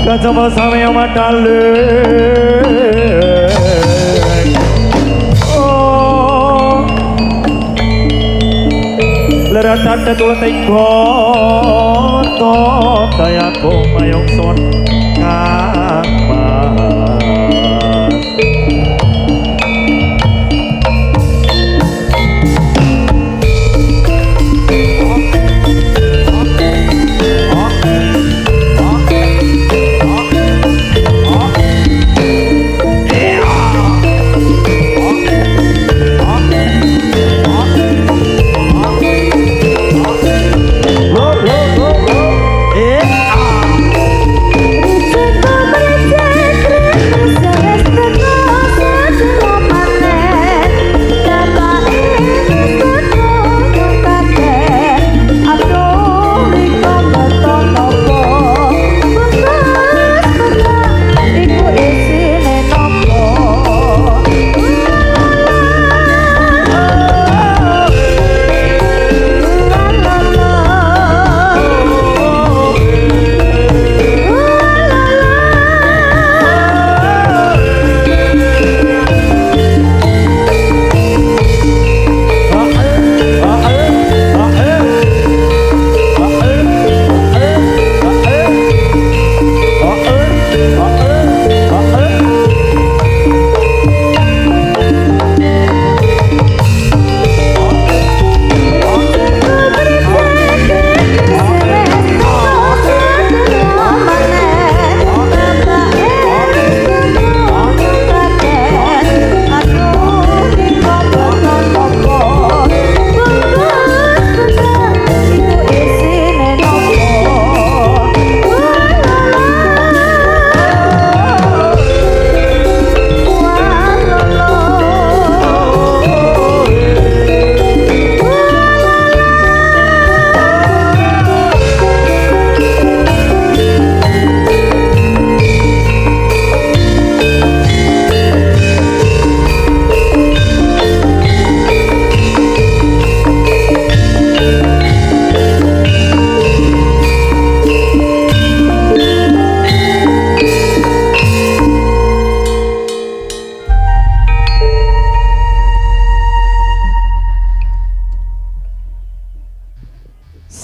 Kacama sami madale. Oh. Leratan tulate goto dayaku mayong son kang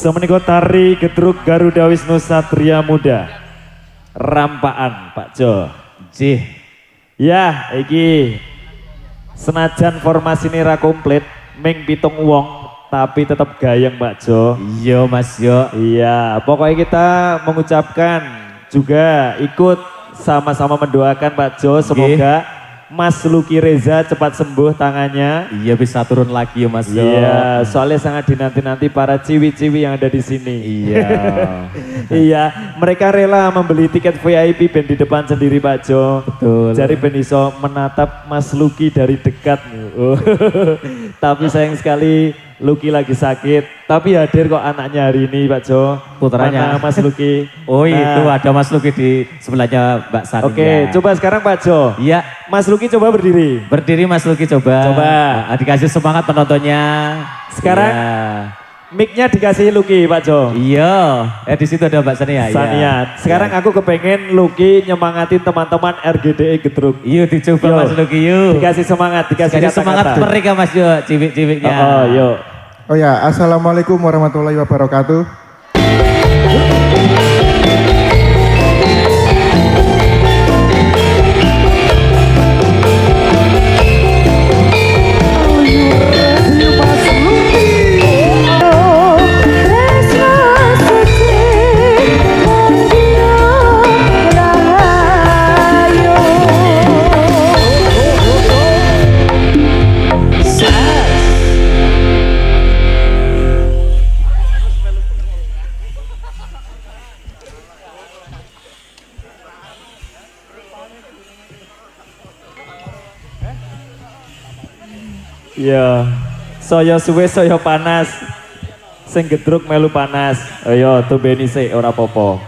Semenika tari Gedruk Garuda Wisnu Satria Muda rampaan Pak Jo. Jih. Ya, iki senajan formasi ini ra komplit, ming 7 wong tapi tetap gayeng Pak Jo. Iya Mas Yo. Iya, pokoknya kita mengucapkan juga ikut sama-sama mendoakan Pak Jo semoga Mas Lucky Reza cepat sembuh tangannya. Iya bisa turun lagi ya Mas Yo. Iya, soalnya sangat dinanti-nanti para ciwi-ciwi yang ada di sini. Iya. Iya, mereka rela membeli tiket VIP band di depan sendiri Pak Jo. Betul. Jadi ben iso menatap Mas Lucky dari dekat. Tapi sayang sekali Lucky lagi sakit. Tapi hadir kok anaknya hari ini Pak Jo. Putranya. Mana Mas Lucky? Oh itu ada Mas Lucky di sebelahnya Mbak Sania. Oke, coba sekarang Pak Jo. Iya. Mas Lucky coba berdiri. Berdiri Mas Lucky coba. Coba. Dikasih semangat penontonnya. Sekarang mic-nya dikasih Lucky Pak Jo. Iya. Di situ ada Mbak Sania. Sania. Sekarang aku kepengen Lucky nyemangatin teman-teman RGDE Gedruk. Yuk dicoba Yo. Mas Lucky yuk. Dikasih semangat, dikasih kata-kata. Semangat mereka Mas Yo, cibik-cibiknya. Oh, yuk. Oh ya, assalamualaikum warahmatullahi wabarakatuh. Iya, saya suwe saya panas, sing Gedruk melu panas. Ayo tumbeni sik ora apa-apa.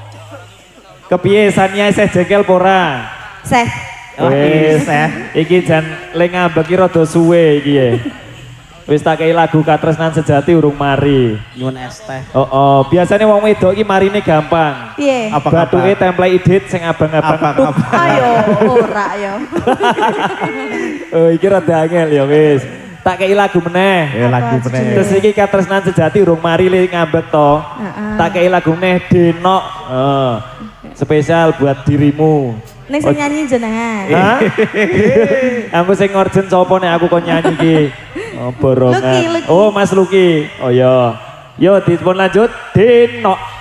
Kepiye Sania isih jengkel pora? Seh. Wis, iki jan le ngambeki rada suwe iki ya. Wis tak kei lagu Katresnan Sejati urung mari. Nyuwun es teh. Oh, biasanya wong wedok iki marine gampang. Piye? Batuke template edit sing abang-abang. Ayo, ora yo. Oh, iki rada angel ya wis. Tak kei lagu meneh. Ya lagu meneh. Terus iki Katresnan Sejati urung mari le ngambek to. Tak kei lagu meneh Denok. Spesial buat dirimu. Ning sing nyanyi jenengan. Hah? Aku sing ngorjen sapa nek aku kok nyanyi iki? Oh, borongan. Lucky. Oh, Mas Lucky. Oh ya. Yo dipun lanjut Denok.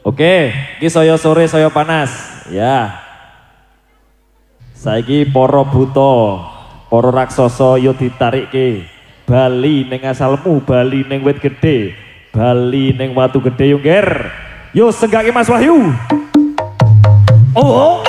Oke, ini saya sore saya panas. Ya. Saiki para buta, para raksasa yo ditarikke. Bali ning asalmu, Bali ning wit gedhe, Bali ning watu gedhe yo ngger. Yo senggake Mas Wahyu. Oh.